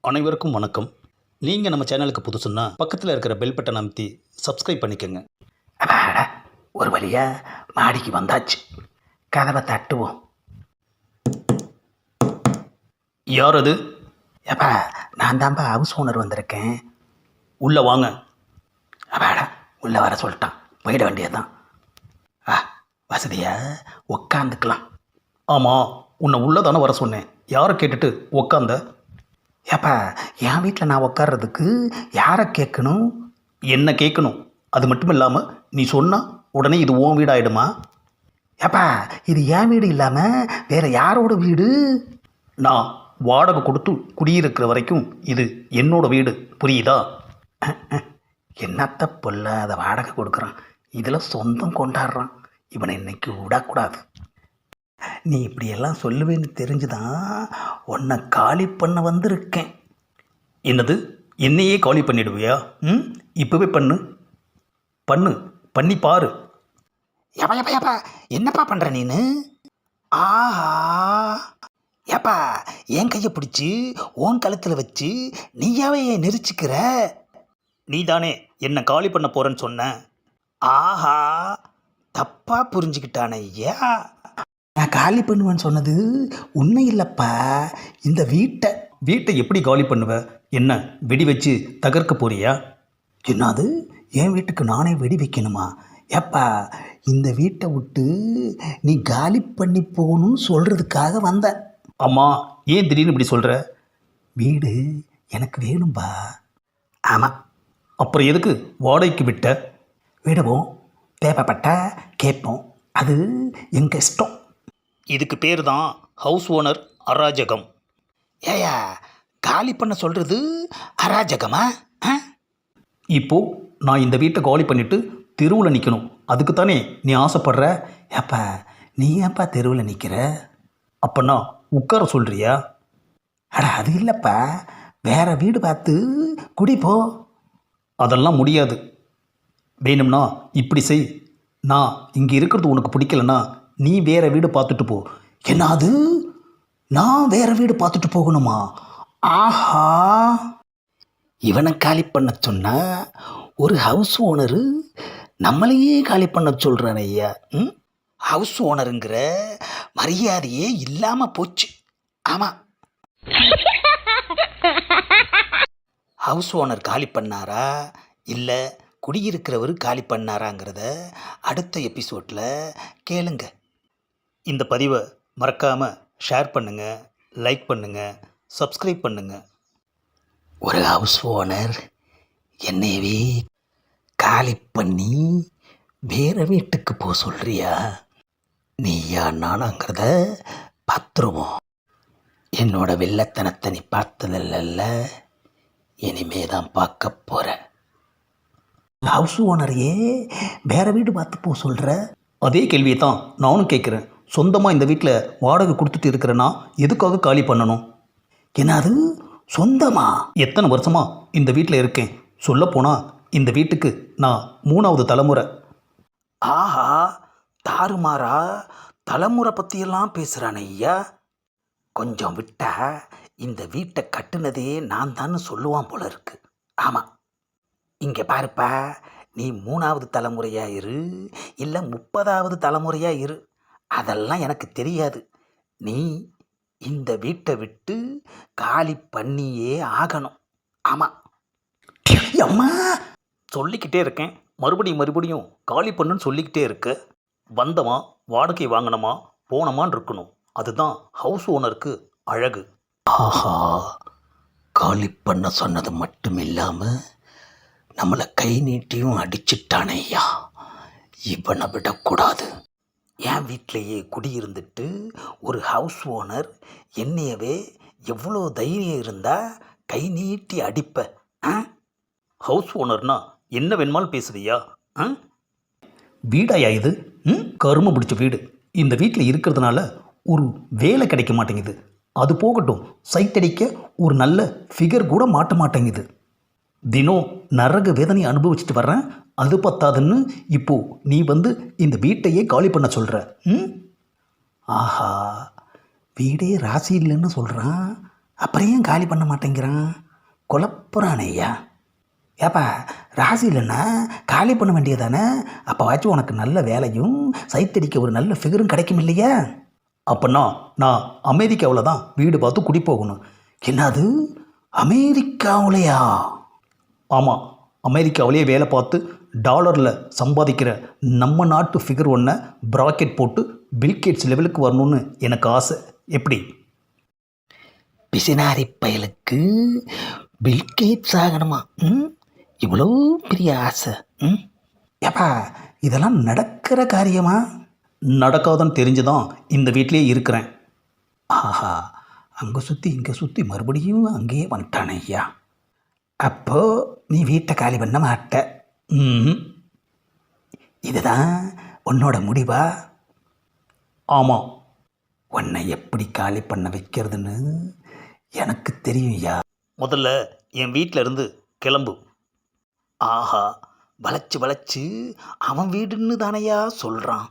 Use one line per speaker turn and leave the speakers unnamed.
அனைவருக்கும் வணக்கம். நீங்கள் நம்ம சேனலுக்கு புதுசுன்னா பக்கத்தில் இருக்கிற பெல் பட்டன் அமைத்தி சப்ஸ்கிரைப் பண்ணிக்கோங்க.
அப்பாடா, ஒரு வழியா மாடிக்கு வந்தாச்சு. கதவை தட்டுவோம்.
யார் அது?
ஏப்பா, நான் தான்ப்பா ஹவுஸ் ஓனர் வந்திருக்கேன்.
உள்ளே வாங்க.
அப்பாடா, உள்ளே வர சொல்லிட்டான். போயிட வேண்டியதுதான். வசதியா உக்காந்துக்கலாம்.
ஆமாம், உன்னை உள்ளே தானே வர சொன்னேன். யாரை கேட்டுட்டு உக்காந்த?
ஏப்பா, என் வீட்டில் நான் உட்கார்றதுக்கு யாரை கேட்கணும்?
என்ன கேட்கணும். அது மட்டும் இல்லாமல் நீ சொன்னால் உடனே இது உன் வீடாயிடுமா?
ஏப்பா, இது என் வீடு இல்லாமல் வேற யாரோட வீடு?
நான் வாடகை கொடுத்து குடியிருக்கிற வரைக்கும் இது என்னோட வீடு, புரியுதா?
என்னத்த பொல்லாத வாடகை கொடுக்குறான், இதில் சொந்தம் கொண்டாடுறான். இவனை இன்னைக்கு விடக்கூடாது. நீ இப்படியெல்லாம் சொல்லுவேன்னு தெரிஞ்சுதான் உன்னை காலி பண்ண வந்திருக்கேன்.
என்னது, என்னையே காலி பண்ணிடுவியா? இப்போவே பண்ணு பண்ணு, பண்ணி பாரு.
ஏப்பா ஏப்பா ஏப்பா, என்னப்பா பண்ணுற நீனு? ஆஹா, ஏப்பா, என் கையை பிடிச்சி உன் கழுத்தில் வச்சு நீயாவே நெரிச்சிக்கிற.
நீ தானே என்னை காலி பண்ண போகிறேன்னு சொன்ன.
ஆஹா, தப்பா புரிஞ்சுக்கிட்டானே ஐயா. நான் காலி பண்ணுவேன்னு சொன்னது உண்மை இல்லைப்பா, இந்த வீட்டை
எப்படி காலி பண்ணுவ? என்ன வெடி வச்சு தகர்க்க போறியா?
என்னது, என் வீட்டுக்கு நானே வெடி வைக்கணுமா? ஏப்பா, இந்த வீட்டை விட்டு நீ காலி பண்ணி போகணும்னு சொல்கிறதுக்காக வந்தேன்.
ஆமாம், ஏன் திடீர்னு இப்படி சொல்கிற?
வீடு எனக்கு வேணும்பா. ஆமாம்.
அப்புறம் எதுக்கு வாடகைக்கு விட்ட?
விடுவோம், தேவைப்பட்டா கேட்போம், அது எங்கள் இஷ்டம்.
இதுக்கு பேர் தான் ஹவுஸ் ஓனர் அராஜகம்.
ஏயா, காலி பண்ண சொல்கிறது அராஜகமா?
இப்போ நான் இந்த வீட்டை காலி பண்ணிட்டு தெருவில் நிற்கணும், அதுக்கு தானே நீ ஆசைப்படுற?
ஏப்பா, நீ ஏப்பா தெருவில் நிற்கிற?
அப்போனா உட்கார சொல்கிறியா?
அட, அது இல்லைப்பா, வேற வீடு பார்த்து குடி போ.
அதெல்லாம் முடியாது. வேணும்னா இப்படி செய், நான் இங்கே இருக்கிறது உனக்கு பிடிக்கலன்னா நீ வேற வீடு பார்த்துட்டு போ.
என்னது, நான் வேற வீடு பார்த்துட்டு போகணுமா? ஆஹா, இவனை காலி பண்ண சொன்னா ஒரு ஹவுஸ் ஓனரு நம்மளையே காலி பண்ண சொல்கிறான் ஐயா. ஹவுஸ் ஓனருங்கிற மரியாதையே இல்லாமல் போச்சு. ஆமாம், ஹவுஸ் ஓனர் காலி பண்ணாரா இல்லை குடியிருக்கிறவர் காலி பண்ணாராங்கிறத அடுத்த எபிசோடில் கேளுங்க.
இந்த பதிவை மறக்காமல் ஷேர் பண்ணுங்கள், லைக் பண்ணுங்கள், சப்ஸ்கிரைப் பண்ணுங்கள்.
ஒரு ஹவுஸ் ஓனர் என்னையவே காலி பண்ணி வேற வீட்டுக்கு போக சொல்கிறியா? நீயா நானாங்கிறத பார்த்துருவோம். என்னோட வில்லத்தனத்தை நீ பார்த்ததில்ல, இனிமே தான் பார்க்க போகிற. ஹவுஸ் ஓனரையே வேற வீடு பார்த்து போக சொல்கிற?
அதே கேள்வியை தான் நானும் கேட்குறேன். சொந்தமாக இந்த வீட்டில் வாடகை கொடுத்துட்டு இருக்கிறேன்னா எதுக்காக காலி பண்ணணும்?
என்னது, சொந்தமா?
எத்தனை வருஷமாக இந்த வீட்டில் இருக்கேன். சொல்லப்போனால் இந்த வீட்டுக்கு நான் 3வது தலைமுறை.
ஆஹா, தாறுமாறா தலைமுறை பற்றியெல்லாம் பேசுகிறான் ஐயா. கொஞ்சம் விட்டா இந்த வீட்டை கட்டுனதே நான் தான்னு சொல்லுவான் போல இருக்கு. ஆமாம், இங்கே பாருப்பா, நீ 3வது தலைமுறையாக இரு இல்லை 30வது தலைமுறையாக இரு, அதெல்லாம் எனக்கு தெரியாது. நீ இந்த வீட்டை விட்டு காலி பண்ணியே ஆகணும். ஆமாம். அம்மா,
சொல்லிக்கிட்டே இருக்கேன், மறுபடியும் காலி பண்ணுன்னு சொல்லிக்கிட்டே இருக்க. வந்தமா வாடகை வாங்கினமா போனமான்னு இருக்கணும். அதுதான் ஹவுஸ் ஓனருக்கு அழகு.
ஆஹா, காலி பண்ண சொன்னது மட்டும் இல்லாமல் நம்மளை கை நீட்டியும் அடிச்சிட்டானே ஐயா. இவனை விடக்கூடாது. என் வீட்டிலையே குடியிருந்துட்டு ஒரு ஹவுஸ் ஓனர் என்னையவே எவ்வளோ தைரியம் இருந்தால் கை நீட்டி அடிப்ப?
ஹவுஸ் ஓனர்னா என்ன வேணுமாலும் பேசுறியா? வீடாயா இது? கரும பிடிச்ச வீடு. இந்த வீட்டில் இருக்கிறதுனால ஒரு வேலை கிடைக்க மாட்டேங்குது. அது போகட்டும், சைட் அடிக்க ஒரு நல்ல ஃபிகர் கூட மாட்ட மாட்டேங்குது. தினம் நரக வேதனை அனுபவிச்சுட்டு வர்றேன். அது பத்தாதுன்னு இப்போது நீ வந்து இந்த வீட்டையே காலி பண்ண சொல்கிற.
ஆஹா, வீடே ராசி இல்லைன்னு சொல்கிறான். அப்புறம் ஏன் காலி பண்ண மாட்டேங்கிறான்? குழப்புறானே ஐயா. ஏப்பா ராசி இல்லைன்னா காலி பண்ண வேண்டியதானே? அப்போவாச்சும் உனக்கு நல்ல வேலையும் சைத்தடிக்க ஒரு நல்ல ஃபிகரும் கிடைக்கும் இல்லையா?
அப்போனா நான் அமெரிக்காவில் தான் வீடு பார்த்து குடி போகணும்.
என்னது, அமெரிக்காவுலையா?
ஆமாம், அமெரிக்காவிலேயே வேலை பார்த்து டாலரில் சம்பாதிக்கிற நம்ம நாட்டு ஃபிகர் ஒன்றை ப்ராக்கெட் போட்டு பில்கேட்ஸ் லெவலுக்கு வரணும்னு எனக்கு ஆசை. எப்படி?
பிசினாரி பயலுக்கு பில்கேட்ஸ் ஆகணுமா? இவ்வளோ பெரிய ஆசை. ஏப்பா இதெல்லாம் நடக்கிற காரியமா?
நடக்காதுன்னு தெரிஞ்சு தான் இந்த வீட்டிலே இருக்கிறேன்.
ஆஹா, அங்கே சுற்றி இங்கே சுற்றி மறுபடியும் அங்கேயே வந்துட்டானே ஐயா. அப்போ நீ வீட்டை காலி பண்ண மாட்ட.
ம்,
இதுதான் உன்னோட முடிவா?
ஆமாம்.
உன்னை எப்படி காலி பண்ண வைக்கிறதுன்னு எனக்கு தெரியும் ஐயா.
முதல்ல என் வீட்டில் இருந்து கிளம்பு.
ஆஹா, வளைச்சு வளைச்சு அவன் வீடுன்னு தானையா சொல்கிறான்.